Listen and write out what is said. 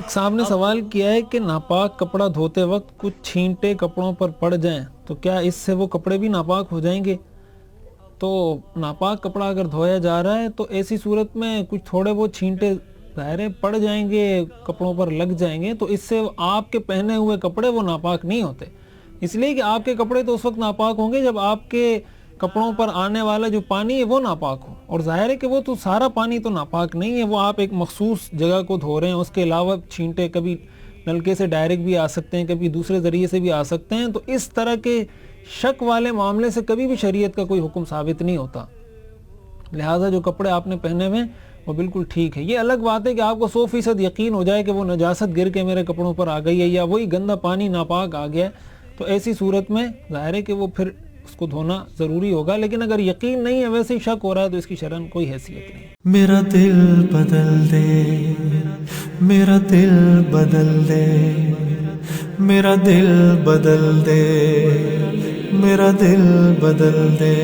ایک صاحب نے سوال کیا ہے کہ ناپاک کپڑا دھوتے وقت کچھ چھینٹے کپڑوں پر پڑ جائیں تو کیا اس سے وہ کپڑے بھی ناپاک ہو جائیں گے؟ تو ناپاک کپڑا اگر دھویا جا رہا ہے تو ایسی صورت میں کچھ تھوڑے وہ چھینٹے ظاہر پڑ جائیں گے، کپڑوں پر لگ جائیں گے، تو اس سے آپ کے پہنے ہوئے کپڑے وہ ناپاک نہیں ہوتے، اس لیے کہ آپ کے کپڑے تو اس وقت ناپاک ہوں گے جب آپ کے کپڑوں پر آنے والا جو پانی ہے وہ ناپاک ہو، اور ظاہر ہے کہ وہ تو سارا پانی تو ناپاک نہیں ہے، وہ آپ ایک مخصوص جگہ کو دھو رہے ہیں، اس کے علاوہ چھینٹے کبھی نلکے سے ڈائریکٹ بھی آ سکتے ہیں، کبھی دوسرے ذریعے سے بھی آ سکتے ہیں، تو اس طرح کے شک والے معاملے سے کبھی بھی شریعت کا کوئی حکم ثابت نہیں ہوتا، لہٰذا جو کپڑے آپ نے پہنے ہوئے وہ بالکل ٹھیک ہے۔ یہ الگ بات ہے کہ آپ کو 100% یقین ہو جائے کہ وہ نجاست گر کے میرے کپڑوں پر آ گئی ہے یا وہی گندا پانی ناپاک آ گیا ہے، تو ایسی صورت میں ظاہر ہے کہ وہ پھر اس کو دھونا ضروری ہوگا، لیکن اگر یقین نہیں ہے ویسے ہی شک ہو رہا ہے تو اس کی شرعاً کوئی حیثیت نہیں۔ میرا دل بدل دے، میرا دل بدل دے، میرا دل بدل دے، میرا دل بدل دے۔